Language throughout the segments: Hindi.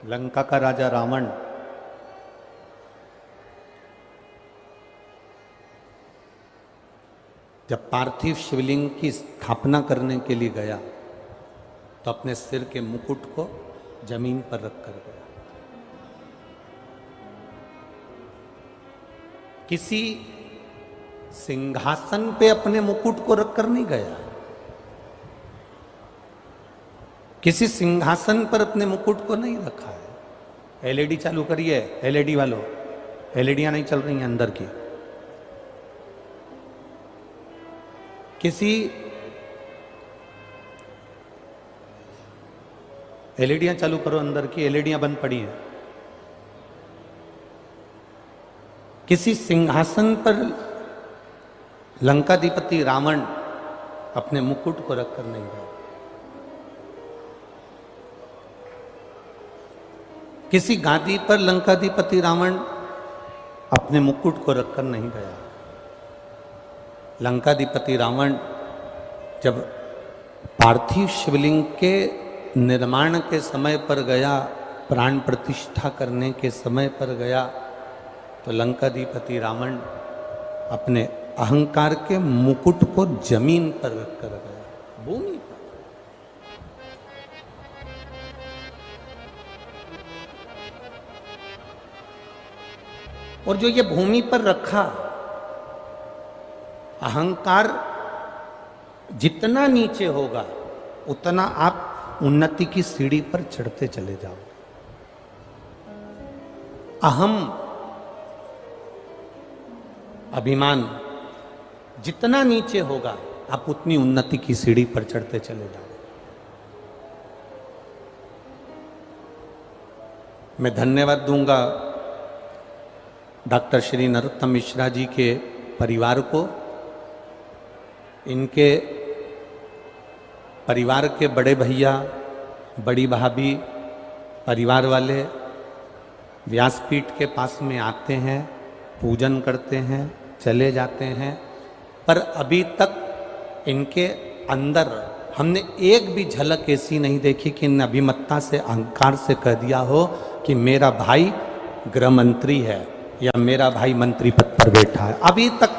लंका का राजा रावण जब पार्थिव शिवलिंग की स्थापना करने के लिए गया तो अपने सिर के मुकुट को जमीन पर रखकर गया। किसी सिंहासन पे अपने मुकुट को रखकर नहीं गया। किसी सिंहासन पर अपने मुकुट को नहीं रखा है। एलईडी चालू करिए, एलईडी वालों, एलईडियां नहीं चल रही हैं अंदर की। किसी एलईडियां चालू करो, अंदर की एलईडियां बंद पड़ी हैं। किसी सिंहासन पर लंकाधिपति रावण अपने मुकुट को रखकर नहीं गया। किसी गादी पर लंकाधिपति रावण अपने मुकुट को रखकर नहीं गया। लंकाधिपति रावण जब पार्थिव शिवलिंग के निर्माण के समय पर गया, प्राण प्रतिष्ठा करने के समय पर गया, तो लंकाधिपति रावण अपने अहंकार के मुकुट को जमीन पर रखकर गया, भूमि पर। और जो ये भूमि पर रखा, अहंकार जितना नीचे होगा उतना आप उन्नति की सीढ़ी पर चढ़ते चले जाओ। अहम, अभिमान जितना नीचे होगा आप उतनी उन्नति की सीढ़ी पर चढ़ते चले जाओ। मैं धन्यवाद दूंगा डॉक्टर श्री नरोत्तम मिश्रा जी के परिवार को, इनके परिवार के बड़े भैया, बड़ी भाभी, परिवार वाले व्यासपीठ के पास में आते हैं, पूजन करते हैं, चले जाते हैं, पर अभी तक इनके अंदर हमने एक भी झलक ऐसी नहीं देखी कि इन अभिमत्ता से, अहंकार से कह दिया हो कि मेरा भाई गृह मंत्री है या मेरा भाई मंत्री पद पर बैठा है। अभी तक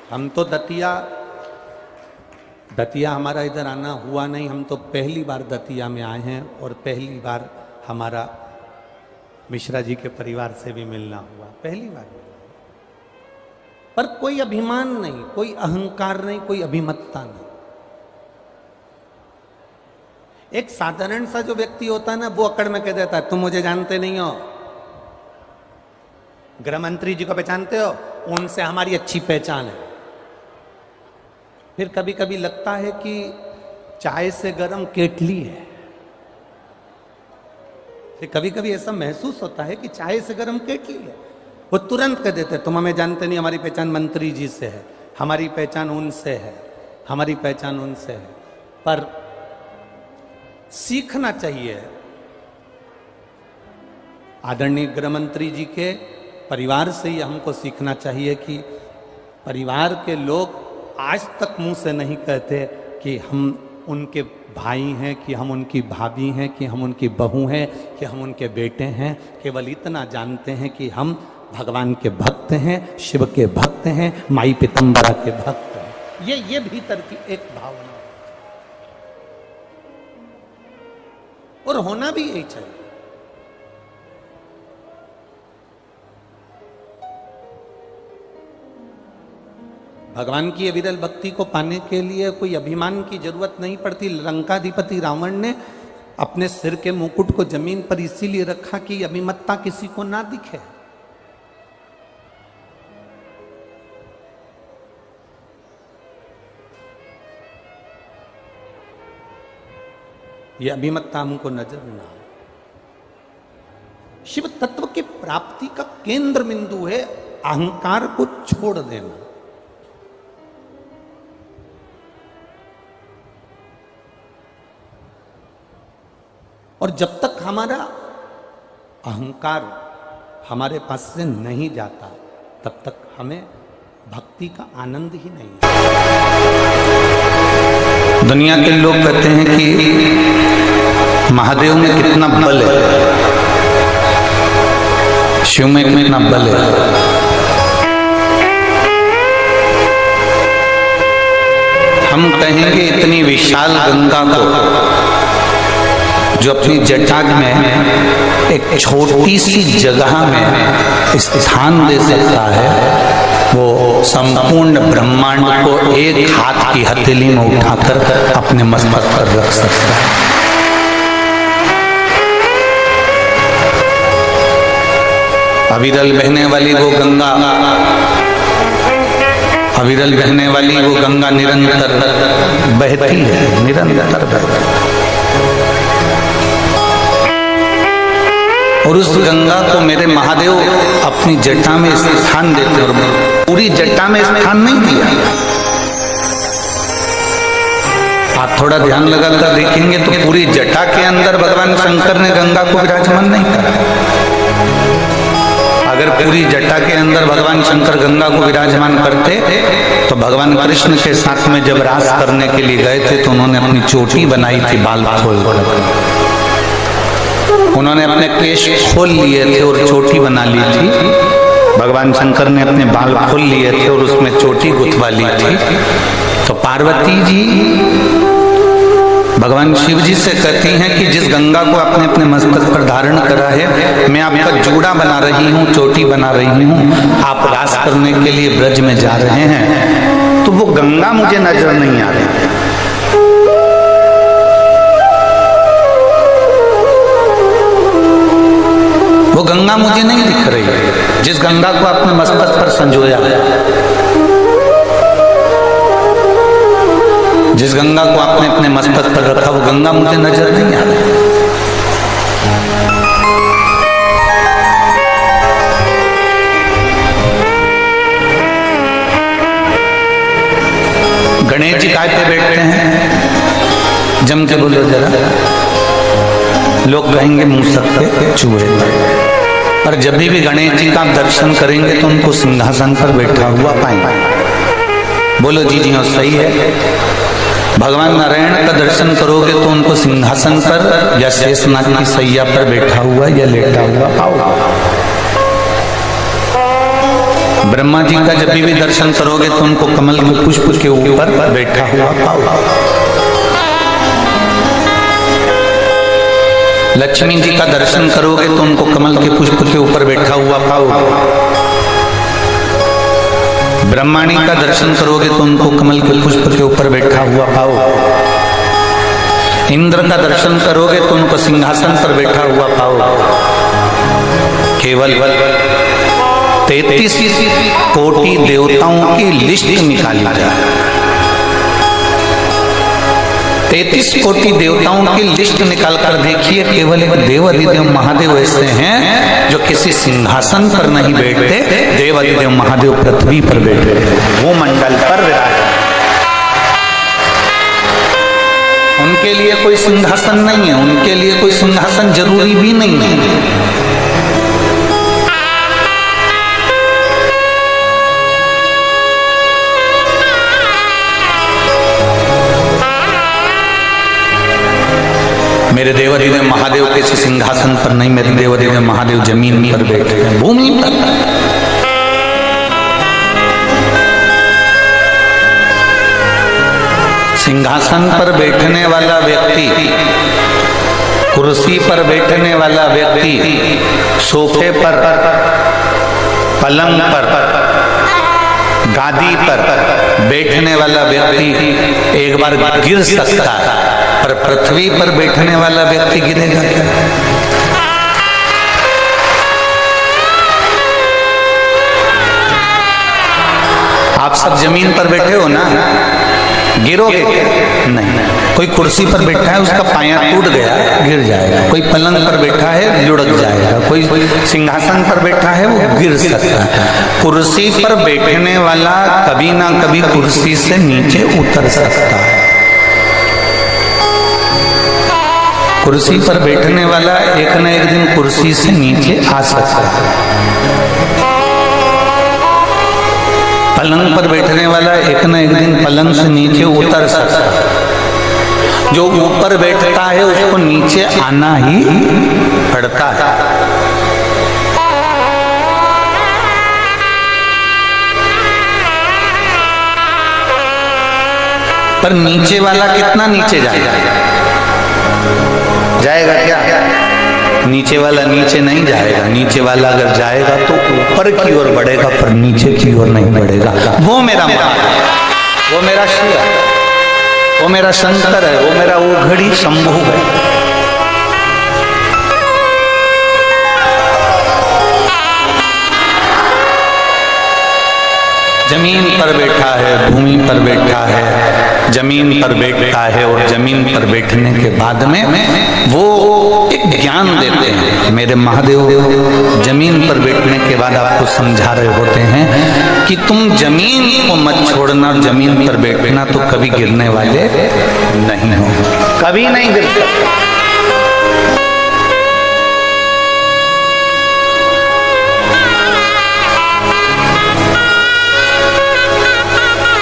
हम तो दतिया हमारा इधर आना हुआ नहीं। हम तो पहली बार दतिया में आए हैं और पहली बार हमारा मिश्रा जी के परिवार से भी मिलना हुआ, पहली बार। पर कोई अभिमान नहीं, कोई अहंकार नहीं, कोई अभिमत्ता नहीं। एक साधारण सा जो व्यक्ति होता है ना, वो अकड़ में कह देता है तुम मुझे जानते नहीं हो, गृह मंत्री जी को पहचानते हो, उनसे हमारी अच्छी पहचान है। फिर कभी कभी लगता है कि चाय से गर्म केटली है। फिर कभी कभी ऐसा महसूस होता है कि चाय से गर्म केटली है। वो तुरंत कह देते तुम हमें जानते नहीं, हमारी पहचान मंत्री जी से है, हमारी पहचान उनसे है, हमारी पहचान उनसे है। पर सीखना चाहिए आदरणीय गृह मंत्री जी के परिवार से ही हमको सीखना चाहिए कि परिवार के लोग आज तक मुंह से नहीं कहते कि हम उनके भाई हैं, कि हम उनकी भाभी हैं, कि हम उनकी बहू हैं, कि हम उनके बेटे हैं। केवल इतना जानते हैं कि हम भगवान के भक्त हैं, शिव के भक्त हैं, माई पीतम्बरा के भक्त हैं। ये भीतर की एक भावना और होना भी यही चाहिए। भगवान की अविरल भक्ति को पाने के लिए कोई अभिमान की जरूरत नहीं पड़ती। लंकाधिपति रावण ने अपने सिर के मुकुट को जमीन पर इसीलिए रखा कि अभिमत्ता किसी को ना दिखे। ये अभिमत्ता हमको नजर ना आए। शिव तत्व की प्राप्ति का केंद्र बिंदु है अहंकार को छोड़ देना। और जब तक हमारा अहंकार हमारे पास से नहीं जाता तब तक हमें भक्ति का आनंद ही नहीं है। दुनिया के लोग कहते हैं कि महादेव में कितना बल है, शिव में कितना बल है। हम कहेंगे इतनी विशाल गंगा को जो अपनी जटा में एक छोटी सी जगह में स्थान दे सकता है, वो संपूर्ण ब्रह्मांड को एक हाथ की हथेली में उठाकर अपने मस्तक पर रख सकता है। अविरल बहने वाली वो गंगा, अविरल बहने वाली वो गंगा निरंतर बहती है, निरंतर बहती है। और उस गंगा को मेरे महादेव अपनी जटा में स्थान देते और पूरी जटा में स्थान नहीं दिया। आप थोड़ा ध्यान लगाकर देखेंगे तो पूरी जटा के अंदर भगवान शंकर ने गंगा को विराजमान नहीं करा। अगर पूरी जटा के अंदर भगवान शंकर गंगा को विराजमान करते तो भगवान कृष्ण के साथ में जब रास करने के लिए गए थे तो उन्होंने अपनी चोटी बनाई थी बाल खोल कर, उन्होंने अपने केश खोल लिए थे और चोटी बना ली थी। भगवान शंकर ने अपने बाल खोल लिए थे और उसमें चोटी गुथवा ली थी। तो पार्वती जी भगवान शिव जी से कहती हैं कि जिस गंगा को आपने अपने मस्तक पर धारण करा है, मैं आपका जूड़ा बना रही हूँ, चोटी बना रही हूँ, आप रास करने के लिए ब्रज में जा रहे हैं, तो वो गंगा मुझे नजर नहीं आ रही। वो गंगा मुझे नहीं दिख रही है जिस गंगा को आपने मस्तक पर संजोया है, जिस गंगा को आपने अपने मस्तक पर रखा, वो गंगा मुझे नजर नहीं आ रही। गणेश जी काय पे बैठते हैं, जम के बोलो जरा। लोग कहेंगे मूसक पे चूहे, पर जब भी गणेश जी का दर्शन करेंगे तो उनको सिंहासन पर बैठा हुआ पाएंगे। बोलो जी जी हाँ सही है। भगवान नारायण का दर्शन करोगे तो उनको सिंहासन पर या शेषनाग की सैया पर बैठा हुआ या लेटा हुआ पाओगे। ब्रह्मा जी का जब भी दर्शन करोगे तो उनको कमल के पुष्प के ऊपर बैठा हुआ पाओगे। लक्ष्मी जी का दर्शन करोगे तो उनको कमल के पुष्प के ऊपर बैठा हुआ पाओगे। ब्रह्माणी का दर्शन करोगे तो उनको कमल के पुष्प के ऊपर बैठा हुआ पाओगे। इंद्र का दर्शन करोगे तो उनको सिंहासन पर बैठा हुआ पाओगे। केवल 33 कोटि देवताओं की लिस्ट निकाली जाए, 33 कोटि देवताओं की लिस्ट निकालकर देखिए, केवल एक देवाधिदेव महादेव ऐसे हैं जो किसी सिंहासन पर नहीं बैठते। देवाधिदेव महादेव पृथ्वी पर बैठे, वो मंडल पर विराजमान। उनके लिए कोई सिंहासन नहीं है, उनके लिए कोई सिंहासन जरूरी भी नहीं है। मेरे देवाधिदेव महादेव किसी सिंहासन पर नहीं, मेरे देवाधिदेव महादेव जमीन पर बैठे हैं, भूमि पर। सिंहासन पर बैठने वाला व्यक्ति, कुर्सी पर बैठने वाला व्यक्ति, सोफे पर, पलंग पर, गादी पर बैठने वाला व्यक्ति एक बार गिर सकता है, पर पृथ्वी पर बैठने वाला व्यक्ति गिरेगा क्या? आप सब जमीन पर बैठे हो ना, गिरोगे क्या? नहीं। कोई कुर्सी पर बैठा है, उसका पाया टूट गया, गिर जाएगा। कोई पलंग पर बैठा है, लुढ़क जाएगा। कोई सिंहासन पर बैठा है, वो गिर सकता है। कुर्सी पर बैठने वाला कभी ना कभी कुर्सी से नीचे उतर सकता है। कुर्सी पर बैठने वाला एक न एक दिन कुर्सी से नीचे आ सकता है। पलंग पर बैठने वाला एक न एक दिन पलंग से नीचे उतर सकता है। जो ऊपर बैठता है उसको नीचे आना ही पड़ता है। पर नीचे वाला कितना नीचे जाएगा? जाएगा क्या? नीचे वाला नीचे नहीं जाएगा। नीचे वाला अगर जाएगा तो ऊपर की ओर बढ़ेगा, पर नीचे की ओर नहीं बढ़ेगा। वो मेरा माँ है, वो मेरा शिव है, वो मेरा शंकर है, वो मेरा ओघड़ी शंभू है। जमीन पर बैठा है, भूमि पर बैठा है, जमीन पर बैठता है और जमीन पर बैठने के बाद में वो एक ज्ञान देते हैं। मेरे महादेव जमीन पर बैठने के बाद आपको समझा रहे होते हैं कि तुम जमीन को मत छोड़ना, जमीन पर बैठना तो कभी गिरने वाले नहीं हो, कभी नहीं गिर सकते।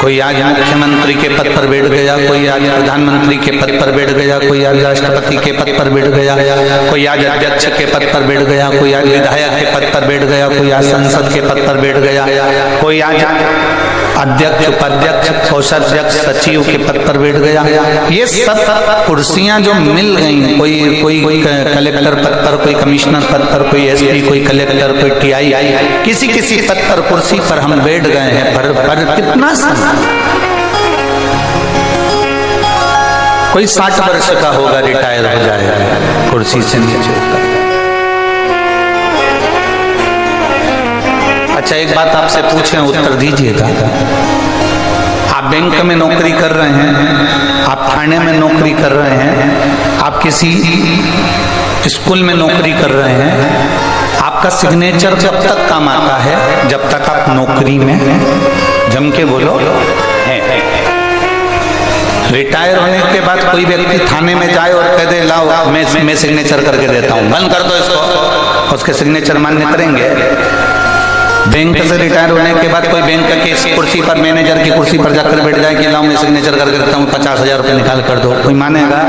कोई आज मुख्यमंत्री के पद पर बैठ गया, कोई आज प्रधानमंत्री के पद पर बैठ गया, कोई आज राष्ट्रपति के पद पर बैठ गया, कोई आज अध्यक्ष के पद पर बैठ गया, कोई आज विधायक के पद पर बैठ गया, कोई आज संसद के पद पर बैठ गया, कोई आज अध्यक्ष, उपाध्यक्ष, कोषाध्यक्ष, सचिव के पद पर बैठ गया। ये सब कुर्सियां जो मिल गई, कोई कलेक्टर पद पर, कोई कमिश्नर पद पर, कोई एसपी, कोई कलेक्टर, कोई टीआई, किसी पद पर, कुर्सी पर हम बैठ गए हैं। पर कितना समय? कोई 60 वर्ष का होगा, रिटायर हो जाएगा, कुर्सी से नीचे उतर। अच्छा, एक बात आपसे पूछें, उत्तर दीजिएगा। आप बैंक में नौकरी कर रहे हैं, आप थाने में नौकरी कर रहे हैं, आप किसी स्कूल में नौकरी कर रहे हैं, आपका सिग्नेचर जब तक काम आता है जब तक आप नौकरी में जम के बोलो है। रिटायर होने के बाद कोई व्यक्ति थाने में जाए और कह दे लाओ मैं सिग्नेचर करके देता हूँ, बंद कर दो इसको, उसके सिग्नेचर मान्य करेंगे? बैंक से रिटायर होने के बाद कोई बैंक की कुर्सी पर, मैनेजर की कुर्सी पर जाकर बैठ जाए कि लाओ मैं सिग्नेचर करके देता हूँ, 50,000 रुपये निकाल कर दो, कोई मानेगा?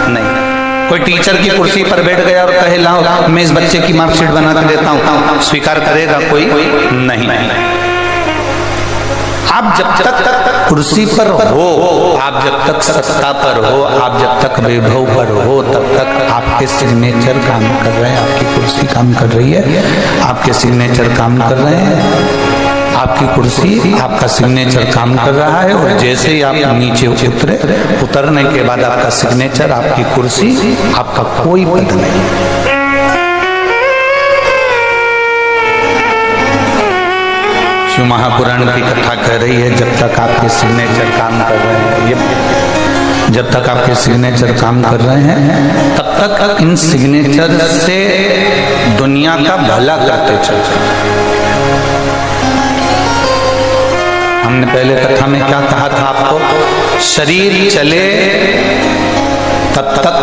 नहीं। कोई टीचर की कुर्सी पर बैठ गया और कहे लाओ मैं इस बच्चे की मार्कशीट बना के देता हूँ, स्वीकार करेगा कोई? नहीं। आप जब तक कुर्सी पर हो, आप जब तक सत्ता पर हो, आप जब तक वैभव पर हो, तब तक आपके सिग्नेचर काम कर रहे हैं, आपकी कुर्सी काम कर रही है, आपके सिग्नेचर काम कर रहे हैं, आपकी कुर्सी, आपका सिग्नेचर काम कर रहा है। और जैसे ही आप नीचे उतरने के बाद आपका सिग्नेचर, आपकी कुर्सी, आपका कोई पद नहीं। शिव महापुराण की कथा कह रही है जब तक आपके सिग्नेचर काम कर रहे हैं, जब तक आपके सिग्नेचर काम कर रहे हैं तब तक इन सिग्नेचर से दुनिया का भला करते चलते। हमने पहले कथा में क्या कहा था आपको? शरीर चले तब तक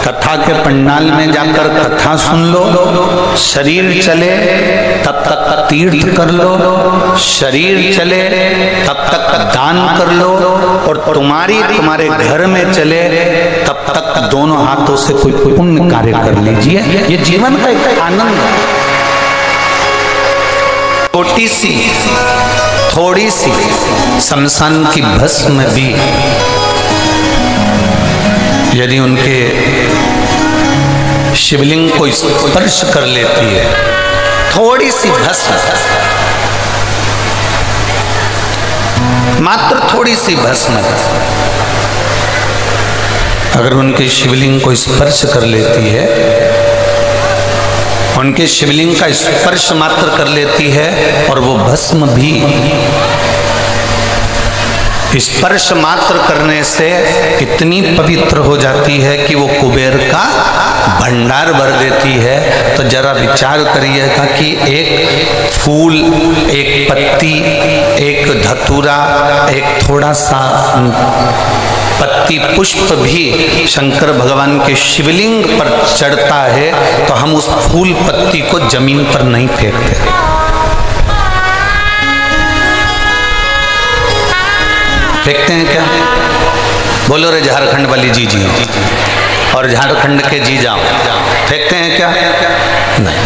कथा के पंडाल में जाकर कथा सुन लो, शरीर चले तब तक तीर्थ कर लो, शरीर चले तब तक दान कर लो, और तुम्हारे घर में चले तब तक दोनों हाथों से कोई पुण्य कार्य कर लीजिए। ये जीवन का एक आनंद है। छोटी सी, थोड़ी सी शमशान की भस्म भी यदि उनके शिवलिंग को स्पर्श कर लेती है, थोड़ी सी भस्म, मात्र थोड़ी सी भस्म अगर उनके शिवलिंग को स्पर्श कर लेती है, उनके शिवलिंग का स्पर्श मात्र कर लेती है, और वो भस्म भी स्पर्श मात्र करने से इतनी पवित्र हो जाती है कि वो कुबेर का भंडार भर देती है। तो जरा विचार करिएगा कि एक फूल, एक पत्ती, एक धतूरा, एक थोड़ा सा पत्ती पुष्प भी शंकर भगवान के शिवलिंग पर चढ़ता है तो हम उस फूल पत्ती को जमीन पर नहीं फेंकते। फेंकते हैं क्या? बोलो रे झारखंड वाली जी जी, और झारखंड के जी जाओ फेंकते हैं क्या? नहीं।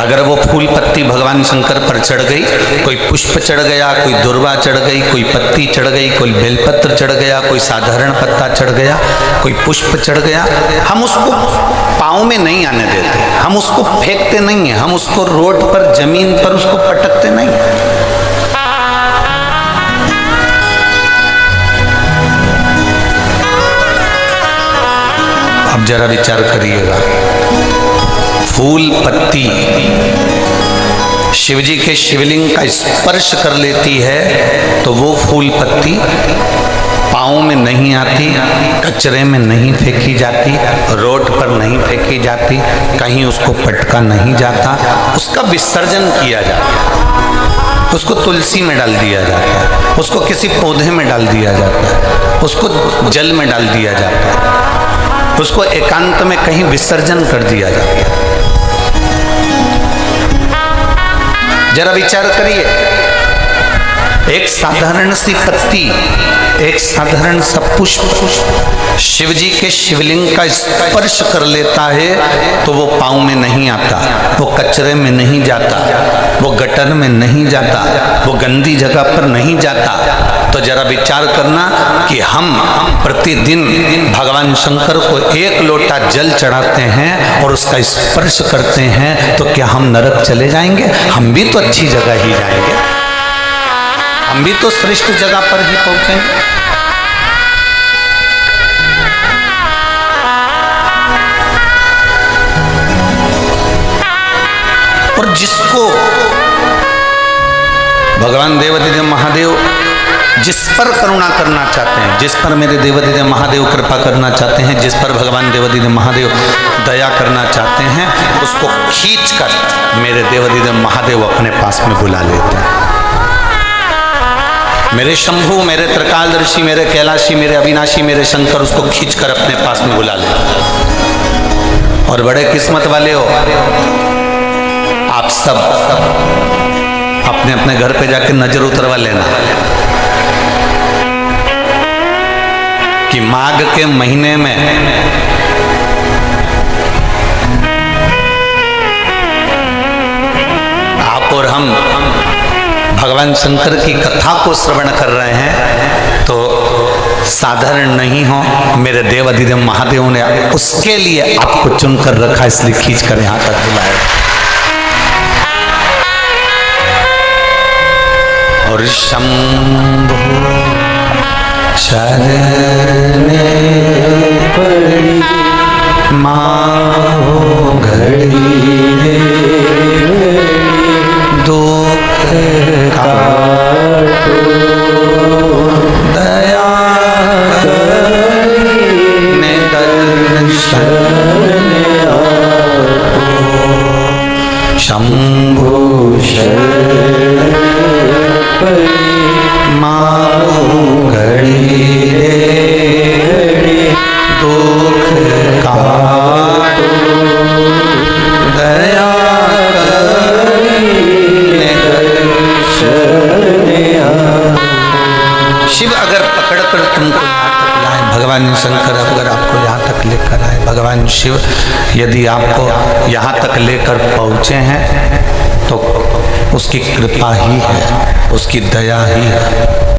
अगर वो फूल पत्ती भगवान शंकर पर चढ़ गई, कोई पुष्प चढ़ गया, कोई दुर्वा चढ़ गई, कोई पत्ती चढ़ गई, कोई बेलपत्र चढ़ गया, कोई साधारण पत्ता चढ़ गया, कोई पुष्प चढ़ गया, हम उसको पाँव में नहीं आने देते, हम उसको फेंकते नहीं है, हम उसको रोड पर जमीन पर उसको पटकते नहीं। अब जरा विचार करिएगा, फूल पत्ती शिवजी के शिवलिंग का स्पर्श कर लेती है तो वो फूल पत्ती पाँव में नहीं आती, कचरे में नहीं फेंकी जाती, रोड पर नहीं फेंकी जाती, कहीं उसको पटका नहीं जाता, उसका विसर्जन किया जाता, उसको तुलसी में डाल दिया जाता है, उसको किसी पौधे में डाल दिया जाता है, उसको जल में डाल दिया जाता है, उसको एकांत में कहीं विसर्जन कर दिया जाता है। जरा विचार करिए, एक साधारण सी पत्ती, एक साधारण सा पुष्प शिवजी के शिवलिंग का स्पर्श कर लेता है तो वो पाँव में नहीं आता, वो कचरे में नहीं जाता, वो गटर में नहीं जाता, वो गंदी जगह पर नहीं जाता। तो जरा विचार करना कि हम प्रतिदिन भगवान शंकर को एक लोटा जल चढ़ाते हैं और उसका स्पर्श करते हैं तो क्या हम नरक चले जाएंगे? हम भी तो अच्छी जगह ही जाएंगे, हम भी तो श्रेष्ठ जगह पर ही पहुंचेंगे। और जिसको भगवान देवाधिदेव महादेव जिस पर करुणा करना चाहते हैं, जिस पर मेरे देवाधिदेव महादेव कृपा करना चाहते हैं, जिस पर भगवान देवाधिदेव महादेव दया करना चाहते हैं, उसको खींचकर मेरे देवाधिदेव महादेव अपने पास में बुला लेते हैं। मेरे शंभु, मेरे त्रिकालदर्शी, मेरे कैलाशी, मेरे अविनाशी, मेरे शंकर उसको खींचकर अपने पास में बुला लेते हैं। और बड़े किस्मत वाले हो आप सब, अपने अपने घर पे जाके नजर उतरवा लेना कि माघ के महीने में आप और हम भगवान शंकर की कथा को श्रवण कर रहे हैं तो साधारण नहीं हो, मेरे देवाधिदेव महादेव ने उसके लिए आपको चुनकर रखा, इसलिए खींच कर यहां तक बुलाया। और शंभो शरणे पड़ी माओ घड़ी दुख काटो दया करने दर्शन आपो शंभो शरणे माओ घड़ी दुख काटो दया शिव अगर पकड़कर तुमको यहाँ तक लाए, भगवान शंकर अगर आपको यहाँ तक लेकर आए, भगवान शिव यदि आपको यहाँ तक लेकर पहुँचे हैं तो उसकी कृपा ही है, उसकी दया ही है।